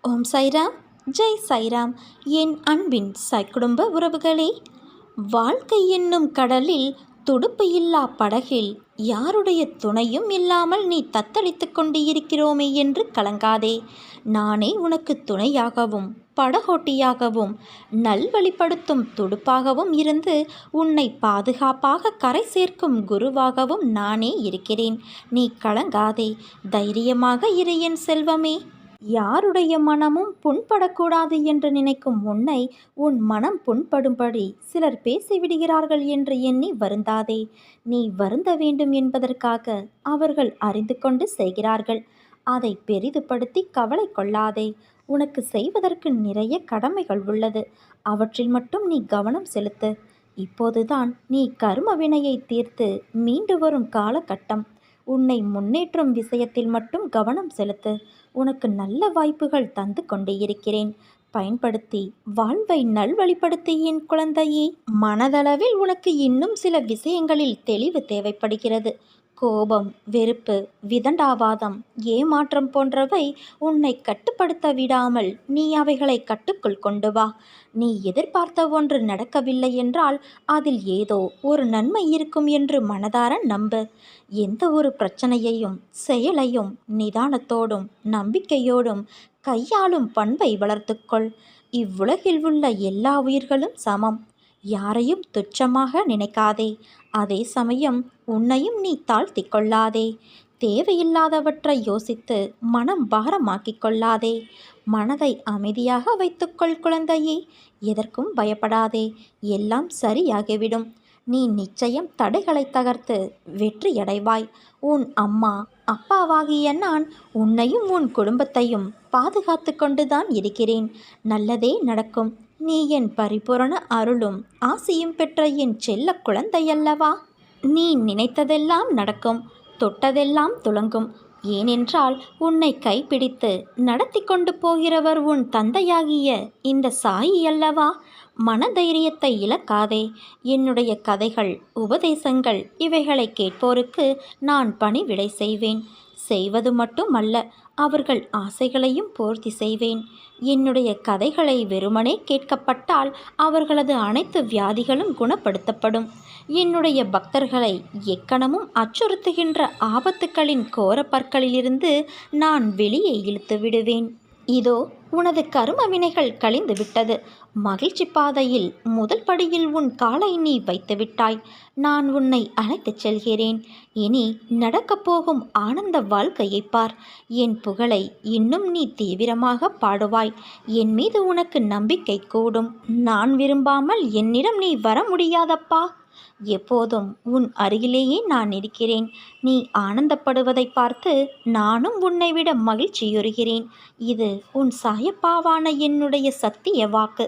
ஓம் சைராம், ஜெய் சைராம். என் அன்பின் குடும்ப உறவுகளே, வாழ்க்கை என்னும் கடலில் துடுப்பு இல்லா படகில் யாருடைய துணையும் இல்லாமல் நீ தத்தளித்து கொண்டு இருக்கிறோமே என்று கலங்காதே. நானே உனக்கு துணையாகவும் படகோட்டியாகவும் நல்வழிப்படுத்தும் துடுப்பாகவும் இருந்து உன்னை பாதுகாப்பாக கரை சேர்க்கும் குருவாகவும் நானே இருக்கிறேன். நீ கலங்காதே, தைரியமாக இரு என் செல்வமே. யாருடைய மனமும் புண்படக்கூடாது என்று நினைக்கும் உன்னை உன் மனம் புண்படும்படி சிலர் பேசிவிடுகிறார்கள் என்று எண்ணி வருந்தாதே. நீ வருந்த வேண்டும் என்பதற்காக அவர்கள் அறிந்து கொண்டு செய்கிறார்கள். அதை பெரிதுபடுத்தி கவலை கொள்ளாதே. உனக்கு செய்வதற்கு நிறைய கடமைகள் உள்ளது. அவற்றில் மட்டும் நீ கவனம் செலுத்து. இப்போதுதான் நீ கர்ம வினையை தீர்த்து மீண்டு வரும் காலகட்டம். உன்னை முன்னேற்றும் விஷயத்தில் மட்டும் கவனம் செலுத்து. உனக்கு நல்ல வாய்ப்புகள் தந்து கொண்டே இருக்கிறேன். பயன்படுத்தி வாழ்வை நல்வழிப்படுத்தி என் குழந்தையே. மனதளவில் உனக்கு இன்னும் சில விஷயங்களில் தெளிவு தேவைப்படுகிறது. கோபம், வெறுப்பு, விதண்டாவாதம், ஏமாற்றம் போன்றவை உன்னை கட்டுப்படுத்த விடாமல் நீ அவைகளை கட்டுக்குள் கொண்டு வா. நீ எதிர்பார்த்த ஒன்று நடக்கவில்லை என்றால் அதில் ஏதோ ஒரு நன்மை இருக்கும் என்று மனதார நம்பு. எந்த ஒரு பிரச்சனையையும் செயலையும் நிதானத்தோடும் நம்பிக்கையோடும் கையாளும் பண்பை வளர்த்துக்கொள். இவ்வுலகில் உள்ள எல்லா உயிர்களும் சமம். யாரையும் துச்சமாக நினைக்காதே. அதே சமயம் உன்னையும் நீ தாழ்த்தி கொள்ளாதே. தேவையில்லாதவற்றை யோசித்து மனம் பாரமாக்கிக் கொள்ளாதே. மனதை அமைதியாக வைத்துக்கொள் குழந்தையே. எதற்கும் பயப்படாதே. எல்லாம் சரியாகிவிடும். நீ நிச்சயம் தடைகளை தகர்த்து வெற்றியடைவாய். உன் அம்மா அப்பாவாகிய நான் உன்னையும் உன் குடும்பத்தையும் பாதுகாத்து கொண்டுதான் இருக்கிறேன். நல்லதே நடக்கும். நீ என் பரிபூரண அருளும் ஆசியும் பெற்ற என் செல்ல குழந்தையல்லவா? நீ நினைத்ததெல்லாம் நடக்கும். தொட்டதெல்லாம் துலங்கும். ஏனென்றால் உன்னை கைப்பிடித்து நடத்தி கொண்டு போகிறவர் உன் தந்தையாகிய இந்த சாயி அல்லவா? மனதைரியத்தை இழக்காதே. என்னுடைய கதைகள், உபதேசங்கள் இவைகளை கேட்போருக்கு நான் பணிவிடை செய்வேன். செய்வது மட்டுமல்ல, அவர்கள் ஆசைகளையும் பூர்த்தி செய்வேன். என்னுடைய கதைகளை வெறுமனே கேட்கப்பட்டால் அவர்களது அனைத்து வியாதிகளும் குணப்படுத்தப்படும். என்னுடைய பக்தர்களை எக்கணமும் அச்சுறுத்துகின்ற ஆபத்துக்களின் கோர பற்களிலிருந்து நான் வெளியே இழுத்து விடுவேன். இதோ உனது கரும வினைகள் கழிந்து விட்டது. மகிழ்ச்சி பாதையில் முதல் படியில் உன் காலை நீ வைத்து விட்டாய். நான் உன்னை அழைத்துச் செல்கிறேன். இனி நடக்கப் போகும் ஆனந்த வாழ்க்கையை பார். என் புகழை இன்னும் நீ தீவிரமாக பாடுவாய். என் மீது உனக்கு நம்பிக்கை கூடும். நான் விரும்பாமல் என்னிடம் நீ வர முடியாதப்பா. எப்போதும் உன் அருகிலேயே நான் இருக்கிறேன். நீ ஆனந்தப்படுவதை பார்த்து நானும் உன்னை விட மகிழ்ச்சியுறுகிறேன். இது உன் சாயப்பாவான என்னுடைய சத்திய வாக்கு.